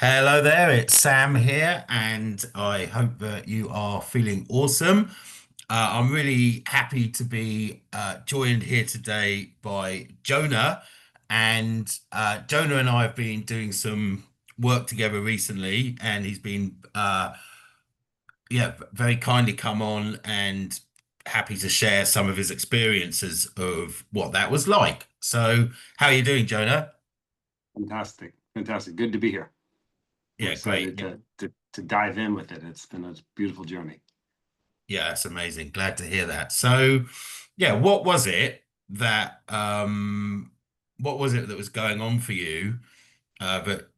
Hello there, it's Sam here, and I hope that you are feeling awesome. I'm really happy to be joined here today by Jonah, and Jonah and I have been doing some work together recently, and he's been very kindly come on and happy to share some of his experiences of what that was like. So, how are you doing, Jonah? Fantastic. Fantastic. Good to be here. I'm Yeah, great. excited to dive in with it. It's been a beautiful journey. Yeah, that's amazing. Glad to hear that. So, yeah, what was it that was going on for you that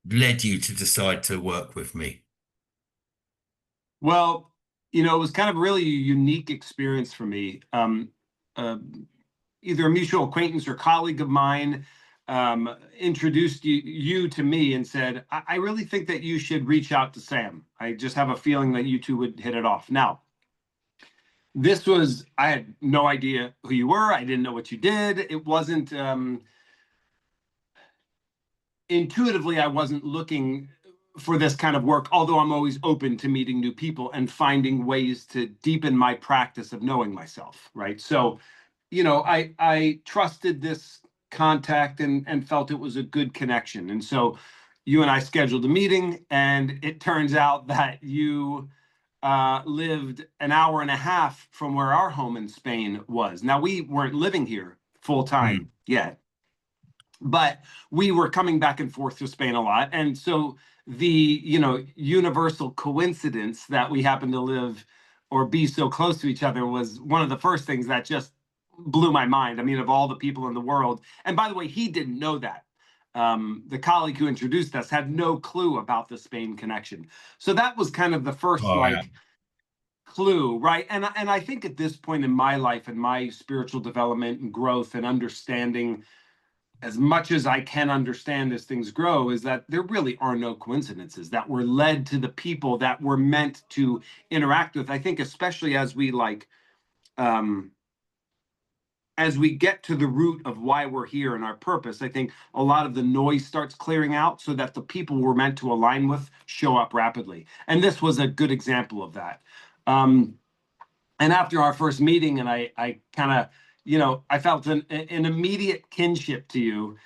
led you to decide to work with me? Well, it was kind of really a unique experience for me. Uh, Either a mutual acquaintance or colleague of mine introduced you to me and said, I really think that you should reach out to Sam. I just have a feeling that you two would hit it off. Now, I had no idea who you were. I didn't know what you did. It wasn't, intuitively, I wasn't looking for this kind of work, although I'm always open to meeting new people and finding ways to deepen my practice of knowing myself, right? So, I trusted this contact and felt it was a good connection. And so you and I scheduled a meeting, and it turns out that you lived an hour and a half from where our home in Spain was. Now, we weren't living here full time Hmm. yet, but we were coming back and forth to Spain a lot. And so the, universal coincidence that we happen to live or be so close to each other was one of the first things that just blew my mind. I mean, of all the people in the world. And by the way, he didn't know that. The colleague who introduced us had no clue about the Spain connection. So that was kind of the first Oh, yeah. like clue, right? And I think at this point in my life and my spiritual development and growth and understanding as much as I can understand as things grow, is that there really are no coincidences, that we're led to the people that we're meant to interact with. I think especially um as we get to the root of why we're here and our purpose, I think a lot of the noise starts clearing out so that the people we're meant to align with show up rapidly. And this was a good example of that. Um, and after our first meeting, and I kind of, I felt an immediate kinship to you,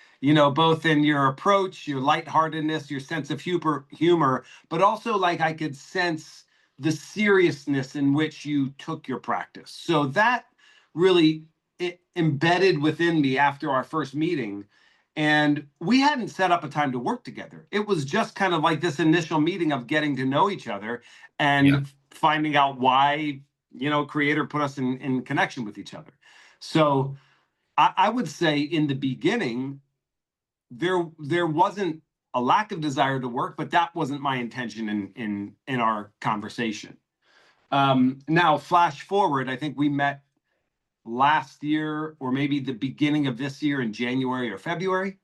both in your approach, your lightheartedness, your sense of humor, but also like I could sense the seriousness in which you took your practice. So that really it embedded within me after our first meeting. And we hadn't set up a time to work together. It was just kind of like this initial meeting of getting to know each other Yeah. and finding out why creator put us in connection with each other. So I would say in the beginning there wasn't a lack of desire to work, but that wasn't my intention in our conversation. Now flash forward, I think we met last year or maybe the beginning of this year in January or February,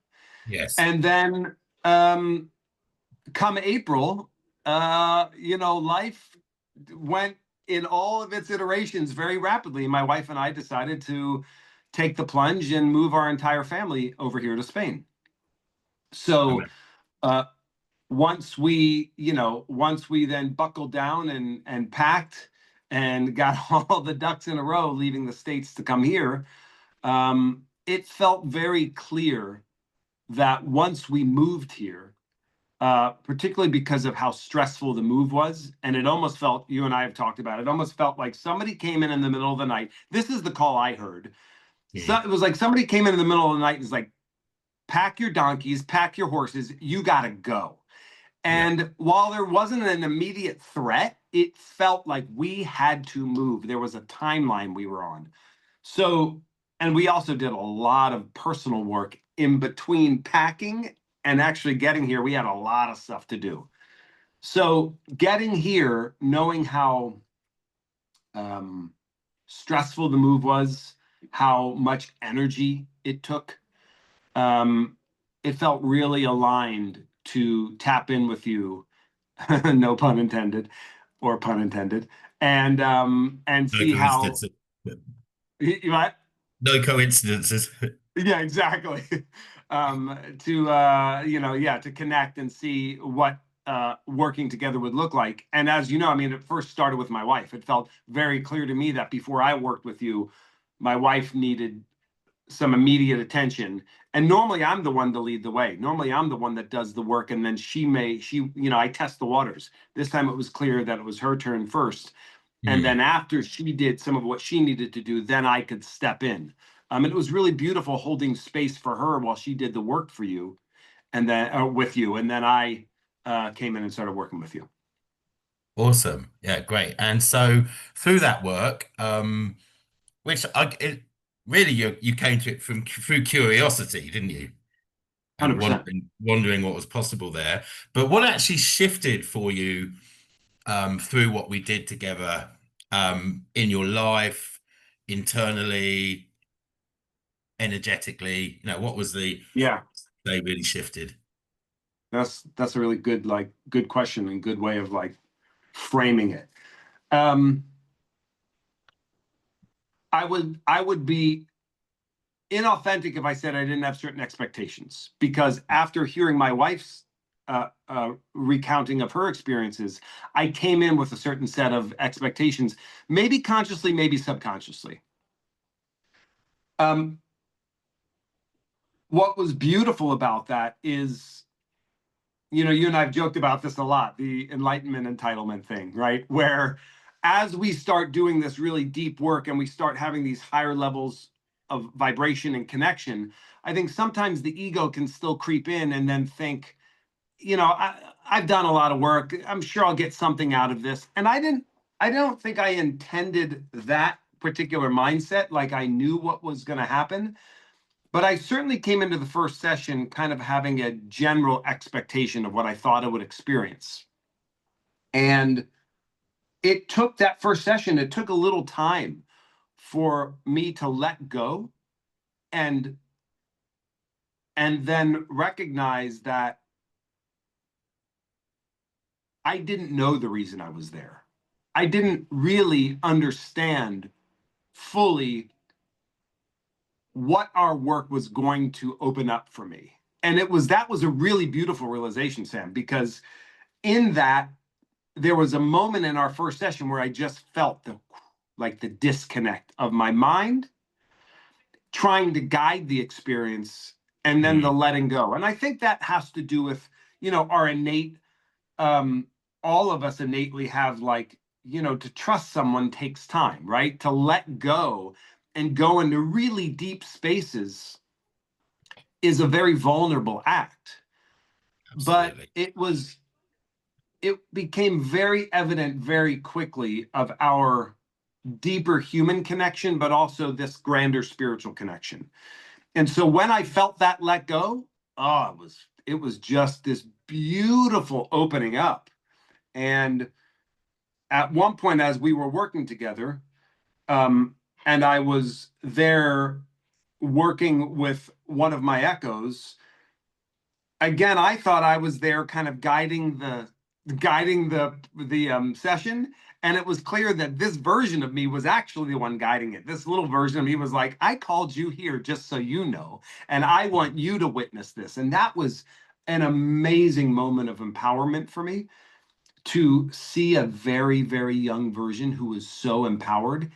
Yes. and then um come April, life went in all of its iterations very rapidly. My wife and I decided to take the plunge and move our entire family over here to Spain. So Amen. uh, once we then buckled down and packed and got all the ducks in a row, leaving the States to come here, it felt very clear that once we moved here, particularly because of how stressful the move was. And it almost felt, you and I have talked about it, almost felt like somebody came in the middle of the night. This is the call I heard. So Mm. it was like somebody came in the middle of the night and was like, pack your donkeys, pack your horses, you got to go. Yeah. And while there wasn't an immediate threat, it felt like we had to move. There was a timeline we were on. So, and we also did a lot of personal work in between packing and actually getting here. We had a lot of stuff to do. So, getting here, knowing how um, stressful the move was, how much energy it took, um, it felt really aligned to tap in with you, no pun intended, or pun intended, and No see how coincidences. you know, No coincidences. Yeah, exactly. To yeah, to connect and see what working together would look like. And as you know, I mean, it first started with my wife. It felt very clear to me that before I worked with you, my wife needed some immediate attention. And normally I'm the one to lead the way. Normally I'm the one that does the work, and then I test the waters. This time it was clear that it was her turn first. And Hmm. then after she did some of what she needed to do, then I could step in. And it was really beautiful holding space for her while she did the work for you, and then with you. And then I came in and started working with you. Awesome. Yeah, great. And so through that work, really you came to it from through curiosity, didn't you? And 100%. wondering what was possible there. But what actually shifted for you through what we did together in your life, internally, energetically? What was the Yeah, they really shifted? that's a really good question and good way of framing it. Um, I would be inauthentic if I said I didn't have certain expectations, because after hearing my wife's recounting of her experiences, I came in with a certain set of expectations, maybe consciously, maybe subconsciously. Um, what was beautiful about that is, you and I've joked about this a lot, the enlightenment entitlement thing, right? Where as we start doing this really deep work and we start having these higher levels of vibration and connection, I think sometimes the ego can still creep in and then think, I've done a lot of work. I'm sure I'll get something out of this. And I don't think I intended that particular mindset. Like I knew what was going to happen. But I certainly came into the first session kind of having a general expectation of what I thought I would experience. And it took that first session, it took a little time for me to let go and then recognize that I didn't know the reason I was there. I didn't really understand fully what our work was going to open up for me. And that was a really beautiful realization, Sam, because in that there was a moment in our first session where I just felt the disconnect of my mind trying to guide the experience, and then the Hmm. letting go. And I think that has to do with, our innate, um, all of us innately have to trust someone takes time, right? To let go and go into really deep spaces is a very vulnerable act. But Absolutely. it became very evident very quickly of our deeper human connection, but also this grander spiritual connection. And so when I felt that let go, oh, it was just this beautiful opening up. And at one point, as we were working together, um, and I was there working with one of my echoes, again, I thought I was there kind of guiding the session. And it was clear that this version of me was actually the one guiding it. This little version of me was like, I called you here just so you know, and I want you to witness this. And that was an amazing moment of empowerment for me, to see a very, very young version who was so empowered.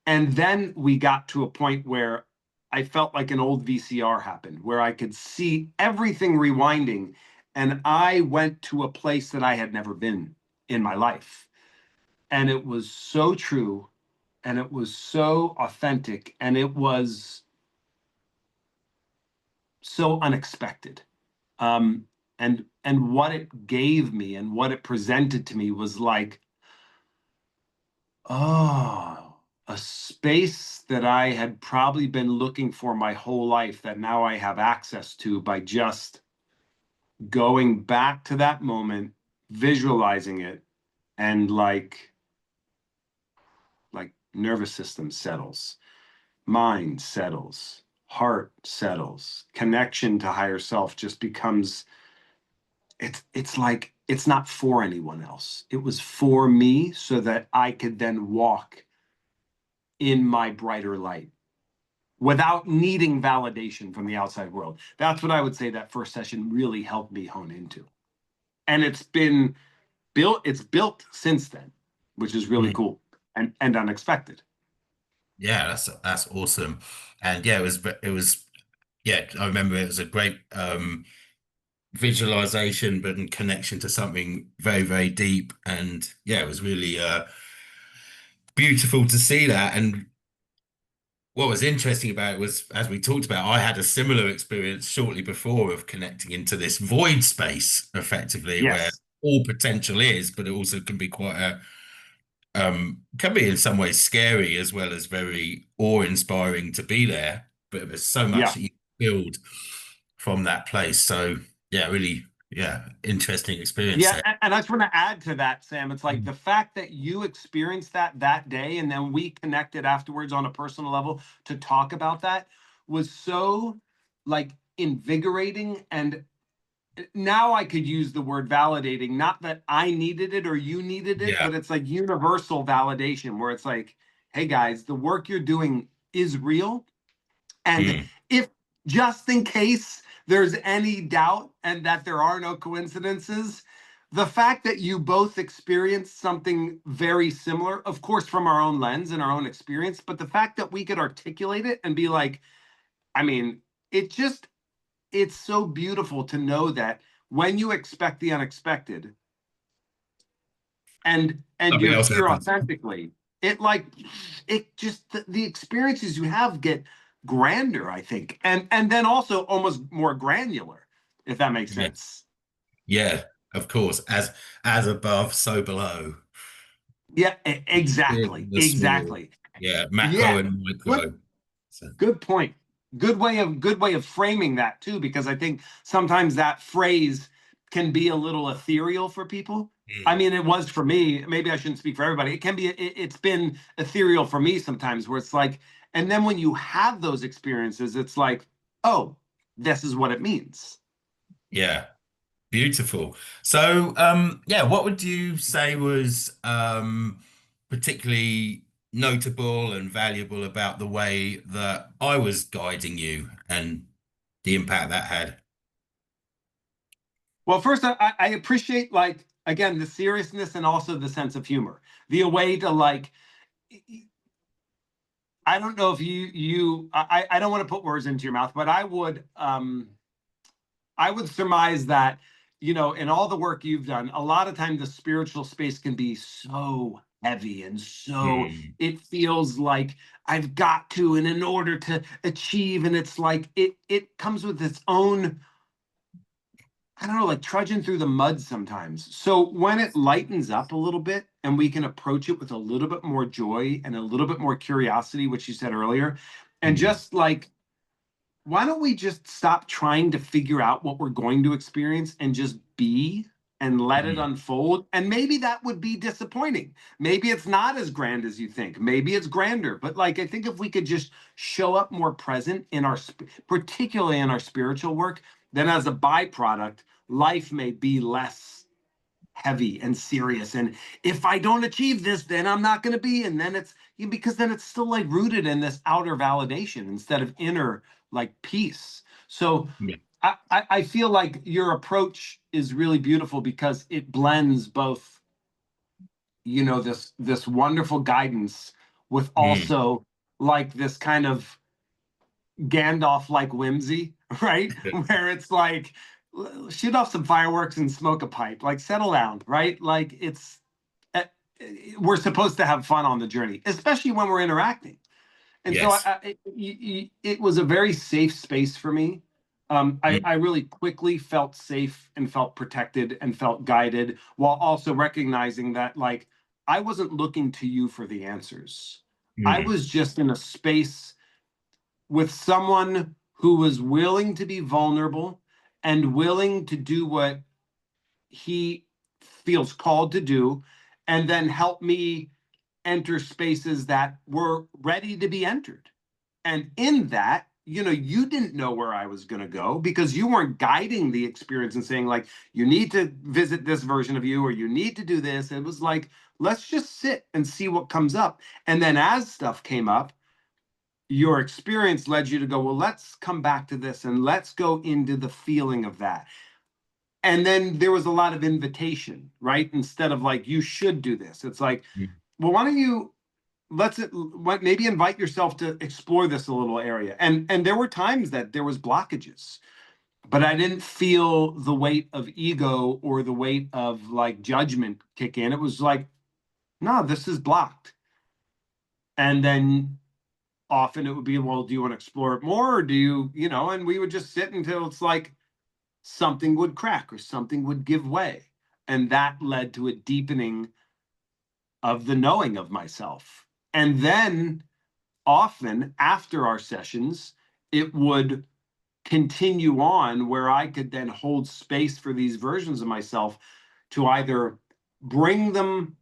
And then we got to a point where I felt like an old VCR happened, where I could see everything rewinding. And I went to a place that I had never been in my life. And it was so true, and it was so authentic, and it was so unexpected. Um, and what it gave me and what it presented to me was like, oh, a space that I had probably been looking for my whole life, that now I have access to by just going back to that moment, visualizing it, and like nervous system settles, mind settles, heart settles, connection to higher self just becomes, it's like it's not for anyone else. It was for me so that I could then walk in my brighter light, without needing validation from the outside world. That's what I would say that first session really helped me hone into. And it's built since then, which is really Mm. cool and unexpected. Yeah, that's awesome. And yeah, yeah, I remember it was a great visualization, but in connection to something very, very deep. And yeah, it was really beautiful to see that. And what was interesting about it was, as we talked about, I had a similar experience shortly before of connecting into this void space, effectively, where Yes. all potential is, but it also can be quite a can be in some ways scary as well as very awe-inspiring to be there. But there's so much Yeah. that you build from that place. So yeah, really, yeah, interesting experience Yeah, there. and I just want to add to that, Sam. It's like Mm. the fact that you experienced that day, and then we connected afterwards on a personal level to talk about that was so like invigorating. And now I could use the word validating, not that I needed it or you needed it, Yeah. but it's like universal validation where it's like, hey guys, the work you're doing is real. And Mm. if just in case there's any doubt and that there are no coincidences, the fact that you both experienced something very similar, of course, from our own lens and our own experience, but the fact that we could articulate it and be like, I mean, it just, it's so beautiful to know that when you expect the unexpected and Something you're else here happens. authentically, it like it just the experiences you have get grander, I think, and then also almost more granular, if that makes Yeah. sense. Yeah, of course. As above, so below. Yeah, Big exactly, and the small. exactly. Yeah, macro Yeah, and good micro. So good point. Good way of framing that too, because I think sometimes that phrase can be a little ethereal for people. I mm, mean, it was for me. Maybe I shouldn't speak for everybody. It can be. It's been ethereal for me sometimes, where it's like, and then when you have those experiences, it's like, oh, this is what it means. yeah. Beautiful. So, yeah, what would you say was particularly notable and valuable about the way that I was guiding you and the impact that had? Well, first, I appreciate like again the seriousness and also the sense of humor, the way to like I don't know if I don't want to put words into your mouth, but I would surmise that, in all the work you've done, a lot of times the spiritual space can be so heavy and so Mm, it feels like I've got to, and in order to achieve, and it's like it comes with its own, I don't know, like trudging through the mud sometimes. So when it lightens up a little bit and we can approach it with a little bit more joy and a little bit more curiosity, which you said earlier, and mm, just like why don't we just stop trying to figure out what we're going to experience and just be and let it mm, unfold? And maybe that would be disappointing. Maybe it's not as grand as you think. Maybe it's grander. But like, I think if we could just show up more present in particularly in our spiritual work, then as a byproduct, life may be less heavy and serious. And if I don't achieve this, then I'm not going to be. And then it's because then it's still like rooted in this outer validation instead of inner like peace. So yeah. I feel like your approach is really beautiful because it blends both, this wonderful guidance with Mm, also like this kind of Gandalf like whimsy, right? Where it's like, shoot off some fireworks and smoke a pipe, like settle down, right? Like uh, we're supposed to have fun on the journey, especially when we're interacting. And so yes. it was a very safe space for me. Mm, I really quickly felt safe and felt protected and felt guided while also recognizing that, like, I wasn't looking to you for the answers. I mm, was just in a space with someone who was willing to be vulnerable and willing to do what he feels called to do, and then help me enter spaces that were ready to be entered. And in that, you didn't know where I was going to go because you weren't guiding the experience and saying, like, you need to visit this version of you or you need to do this. It was like, let's just sit and see what comes up. And then as stuff came up, your experience led you to go, well, let's come back to this and let's go into the feeling of that. And then there was a lot of invitation, right? Instead of like, you should do this. It's like, Mm. well, why don't you maybe invite yourself to explore this a little area. And there were times that there was blockages, but I didn't feel the weight of ego or the weight of like judgment kick in. It was like, no, this is blocked. And then often it would be, well, do you want to explore it more? Or do you, and we would just sit until it's like something would crack or something would give way. And that led to a deepening of the knowing of myself. And then often after our sessions, it would continue on where I could then hold space for these versions of myself to either bring them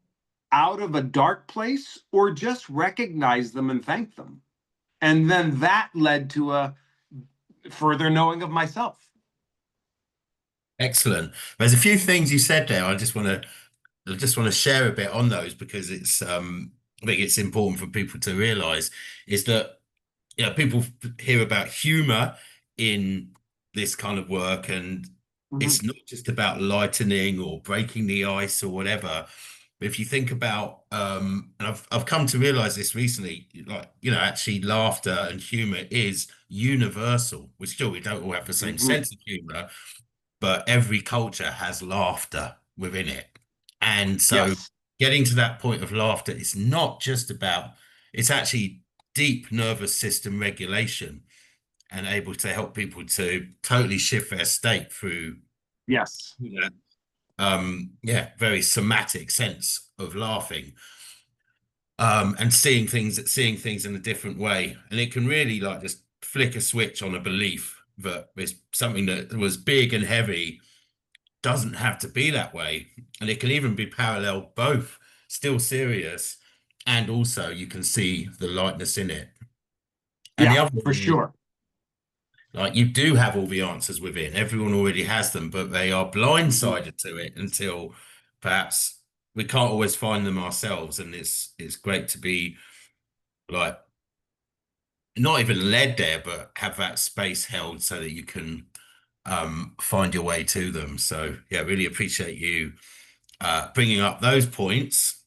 out of a dark place or just recognize them and thank them. And then that led to a further knowing of myself. Excellent. There's a few things you said there. I just want to share a bit on those because I think it's important for people to realize is that people hear about humor in this kind of work, and Mhm. it's not just about lightening or breaking the ice or whatever. But if you think about, and I've come to realize this recently, like, actually laughter and humor is universal. We don't all have the same Mhm. sense of humor, but every culture has laughter within it. And so Yes. getting to that point of laughter is not just about, it's actually deep nervous system regulation and able to help people to totally shift their state through Yes. that, very somatic sense of laughing. And seeing things in a different way. And it can really like just flick a switch on a belief that there's something that was big and heavy doesn't have to be that way. And it can even be parallel, both still serious, and also you can see the lightness in it. And the Yeah, other for one is sure. like you do have all the answers within. Everyone already has them, but they are Mhm. blindsided to it until perhaps we can't always find them ourselves. And it's great to be like not even led there, but have that space held so that you can find your way to them. So yeah, really appreciate you bringing up those points.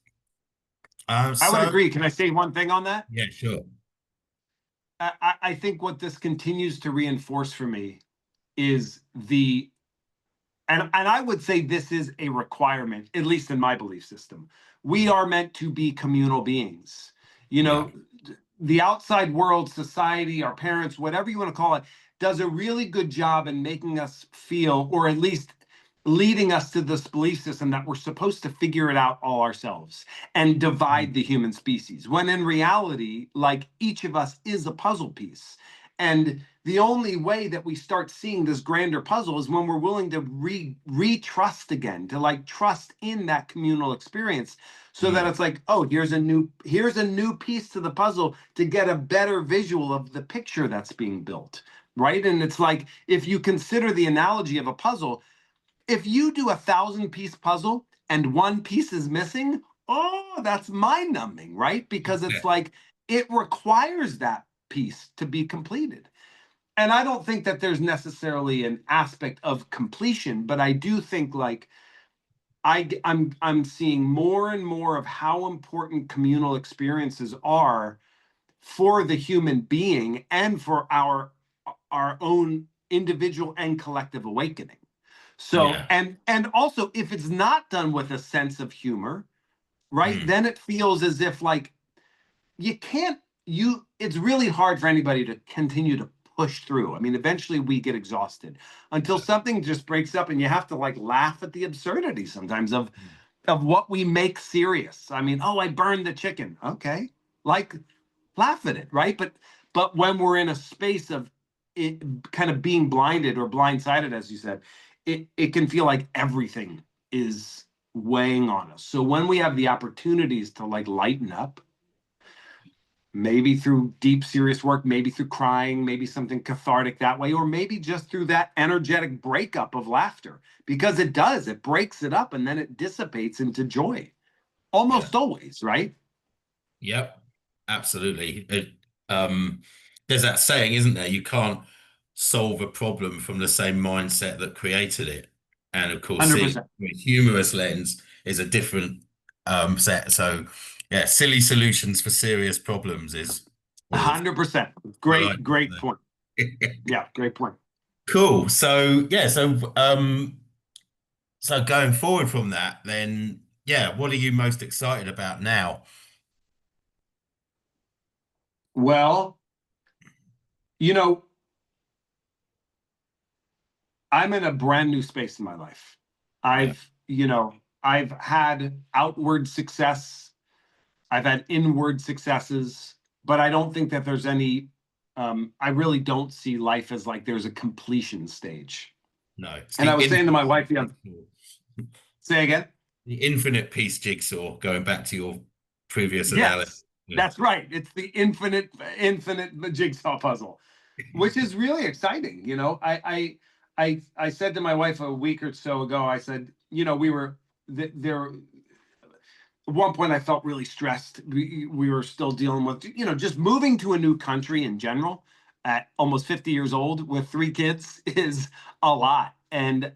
I would So agree. Can I say one thing on that? yeah, sure. I think what this continues to reinforce for me is the and I would say this is a requirement, at least in my belief system. We are meant to be communal beings. You Yeah, know, the outside world, society, our parents, whatever you want to call it, does a really good job in making us feel, or at least leading us to this belief system that we're supposed to figure it out all ourselves and divide the human species. When in reality, like each of us is a puzzle piece. And the only way that we start seeing this grander puzzle is when we're willing to re-trust again, to like trust in that communal experience, so that mm, it's like, oh, here's a new piece to the puzzle to get a better visual of the picture that's being built, right? And it's like, if you consider the analogy of a puzzle, if you do 1,000-piece puzzle and one piece is missing, oh, that's mind numbing, right? Because it's exactly. like it requires that piece to be completed. And I don't think that there's necessarily an aspect of completion, but I do think like I'm seeing more and more of how important communal experiences are for the human being and for our own individual and collective awakening. So, Yeah, and also if it's not done with a sense of humor, right, mm, then it feels as if like you can't you it's really hard for anybody to continue to push through. I mean, eventually we get exhausted until yeah, something just breaks up and you have to like laugh at the absurdity sometimes of mm, what we make serious. I mean, oh, I burned the chicken. Okay. Like laugh at it, right? But when we're in a space of it kind of being blinded or blindsided, as you said, it can feel like everything is weighing on us. So when we have the opportunities to like lighten up, maybe through deep, serious work, maybe through crying, maybe something cathartic that way, or maybe just through that energetic breakup of laughter, because it breaks it up and then it dissipates into joy yeah, almost always, right? yep, absolutely. there's that saying, isn't there? You can't solve a problem from the same mindset that created it. And of course, seeing 100%. it through a humorous lens is a different set. So, yeah, silly solutions for serious problems is always 100%. what I like Great to point. say. Yeah, great point. Cool. So, yeah, so going forward from that, then, yeah, what are you most excited about now? Well, you know, I'm in a brand new space in my life. Yeah, I've had outward success, I've had inward successes, but I don't think that there's any, I really don't see life as like there's a completion stage. no, it's And the I was saying to my infinite wife, yeah, jigsaw. say again. The infinite piece jigsaw, going back to your previous analogy. Yes, Yeah. that's right. It's the infinite jigsaw puzzle, which is really exciting. I said to my wife a week or so ago, I said, we were there. At one point, I felt really stressed. We were still dealing with, just moving to a new country in general at almost 50 years old with three kids is a lot. And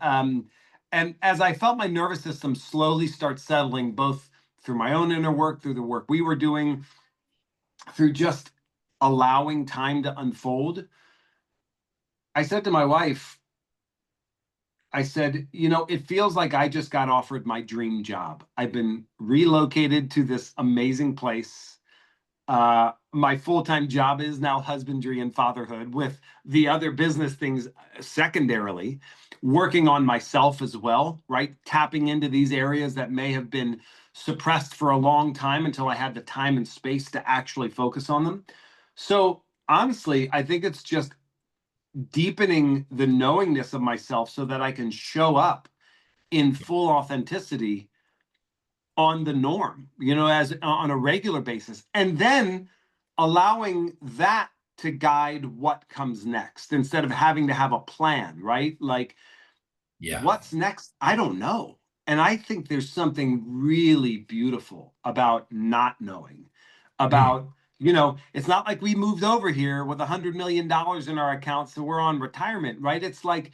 as I felt my nervous system slowly start settling, both through my own inner work, through the work we were doing, through just allowing time to unfold, I said to my wife, I said, it feels like I just got offered my dream job. I've been relocated to this amazing place. My full-time job is now husbandry and fatherhood, with the other business things secondarily, working on myself as well, right? Tapping into these areas that may have been suppressed for a long time until I had the time and space to actually focus on them. So honestly, I think it's just deepening the knowingness of myself so that I can show up in full authenticity on the norm, as on a regular basis, and then allowing that to guide what comes next instead of having to have a plan, right? Like, Yeah. what's next? I don't know. And I think there's something really beautiful about not knowing, Mm. about, it's not like we moved over here with $100 million in our account, so we're on retirement, right? It's like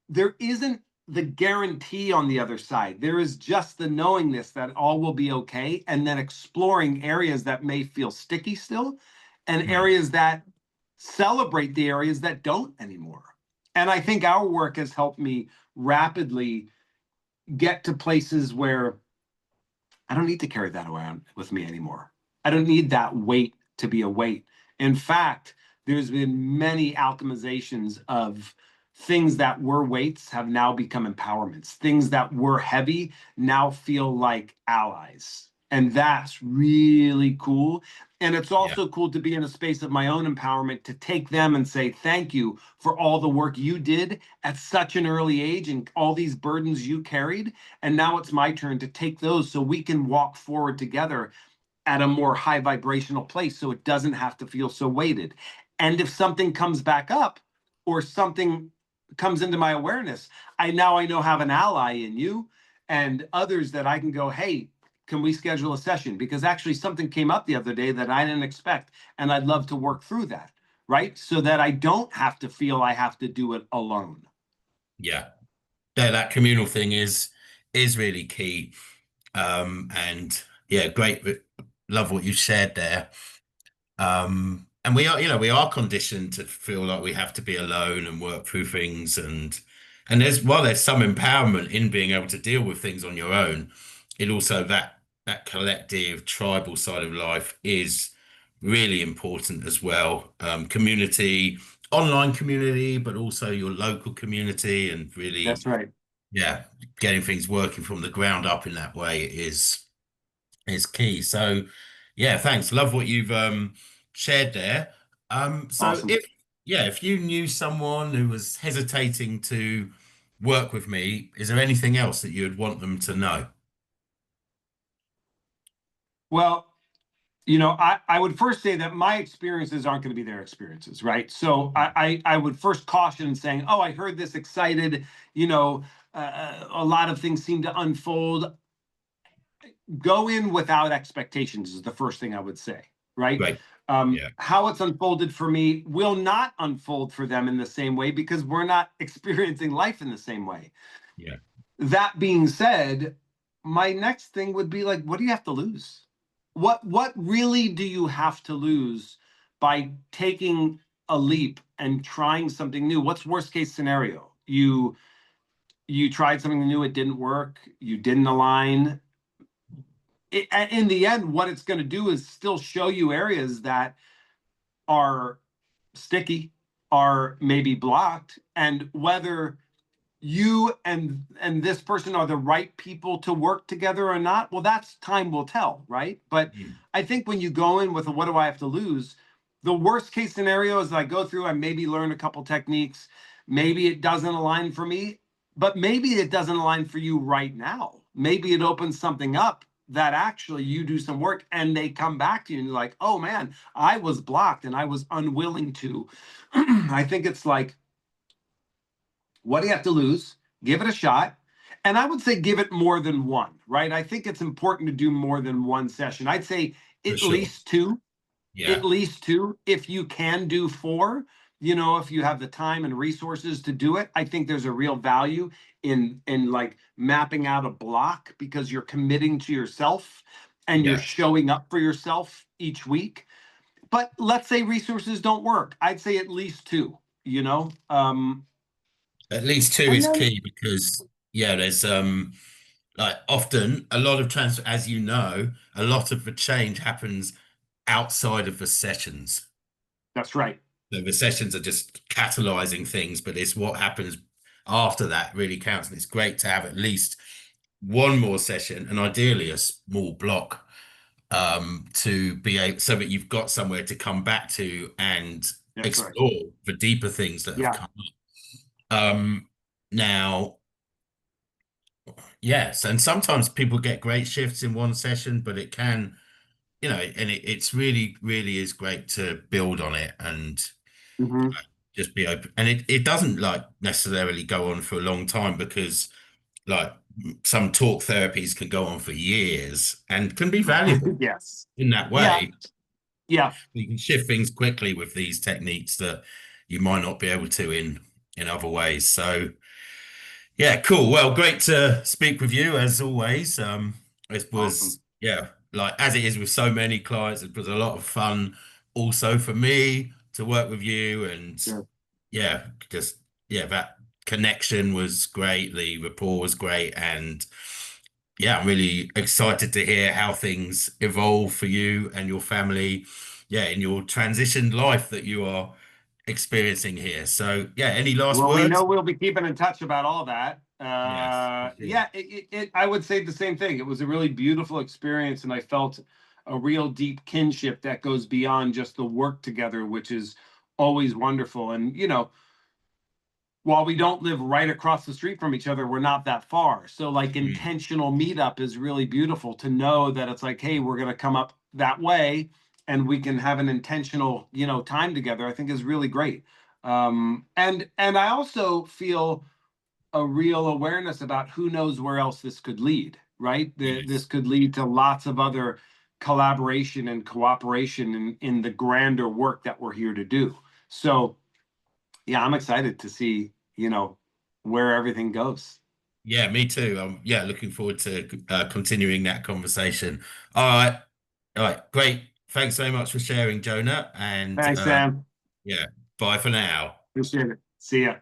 there isn't the guarantee on the other side. There is just the knowingness that all will be okay, and then exploring areas that may feel sticky still, and Mm. areas that celebrate the areas that don't anymore. And I think our work has helped me rapidly get to places where I don't need to carry that around with me anymore. I don't need that weight to be a weight. In fact, there's been many alchemizations of things that were weights have now become empowerments. Things that were heavy now feel like allies. And that's really cool. And it's Yeah. also cool to be in a space of my own empowerment to take them and say, thank you for all the work you did at such an early age and all these burdens you carried. And now it's my turn to take those so we can walk forward together at a more high vibrational place so it doesn't have to feel so weighted. And if something comes back up or something comes into my awareness, I know I have an ally in you and others that I can go, hey, can we schedule a session? Because actually something came up the other day that I didn't expect, and I'd love to work through that, right? So that I don't have to feel I have to do it alone. Yeah. That communal thing is really key. And yeah, great. Love what you shared there. And we are conditioned to feel like we have to be alone and work through things, and there's some empowerment in being able to deal with things on your own, it also that collective tribal side of life is really important as well. Community, online community, but also your local community, and really, That's right. yeah, getting things working from the ground up in that way is key. So yeah, thanks. Love what you've shared there. So Awesome. if you knew someone who was hesitating to work with me, is there anything else that you'd want them to know? Well, I would first say that my experiences aren't going to be their experiences, right? So I would first caution saying, oh, I heard this excited, a lot of things seem to unfold. Go in without expectations is the first thing I would say, right? Great. Yeah. How it's unfolded for me will not unfold for them in the same way because we're not experiencing life in the same way. Yeah. That being said, my next thing would be like, what do you have to lose? What really do you have to lose by taking a leap and trying something new? What's worst case scenario? You tried something new, it didn't work, you didn't align. In the end, what it's going to do is still show you areas that are sticky, are maybe blocked, and whether you and this person are the right people to work together or not, well, that's time will tell, right? But Mm. I think when you go in with a, what do I have to lose, the worst case scenario is I go through, I maybe learn a couple techniques, maybe it doesn't align for me, but maybe it doesn't align for you right now. Maybe it opens something up that actually you do some work and they come back to you and you're like, oh man, I was blocked and I was unwilling to. I think it's like, what do you have to lose? Give it a shot. And I would say give it more than one, right? I think it's important to do more than one session. I'd say For at sure. least two, at Yeah. least two. If you can do four, if you have the time and resources to do it, I think there's a real value in like mapping out a block because you're committing to yourself and you're Yeah. showing up for yourself each week. But let's say resources don't work. I'd say at least two, you know? At least two And is then key because yeah, there's like often a lot of transfer, as you know, a lot of the change happens outside of the sessions. that's right. So the sessions are just catalyzing things, but it's what happens after that really counts. And it's great to have at least one more session and ideally a small block to be able so that you've got somewhere to come back to and That's right. explore the deeper things that have Yeah. come up. Now, yes, and sometimes people get great shifts in one session, but it can, and it's really, really is great to build on it and Hmm. just be open. And it doesn't like necessarily go on for a long time because like some talk therapies can go on for years and can be valuable Yes. in that Yeah. way. Yeah. You can shift things quickly with these techniques that you might not be able to in other ways. So yeah, cool. Well, great to speak with you as always. It was, Awesome. yeah, like as it is with so many clients, it was a lot of fun also for me to work with you. And Sure. yeah, just, yeah, that connection was great. The rapport was great. And yeah, I'm really excited to hear how things evolve for you and your family. Yeah, in your transitioned life that you are experiencing here. So yeah, any last Well, we know words? we'll be keeping in touch about all that. Yes, for sure. Yeah, I would say the same thing. It was a really beautiful experience, and I felt a real deep kinship that goes beyond just the work together, which is always wonderful. And, while we don't live right across the street from each other, we're not that far. So like Mm. intentional meetup is really beautiful to know that it's like, hey, we're going to come up that way and we can have an intentional, time together. I think is really great. And I also feel a real awareness about who knows where else this could lead, right? This Yes. could lead to lots of other collaboration and cooperation in the grander work that we're here to do. So yeah, I'm excited to see, where everything goes. Yeah, me too. Yeah, looking forward to continuing that conversation. All right. All right. Great. Thanks so much for sharing, Jonah. And Thanks, Sam. yeah, bye for now. Appreciate it. See ya.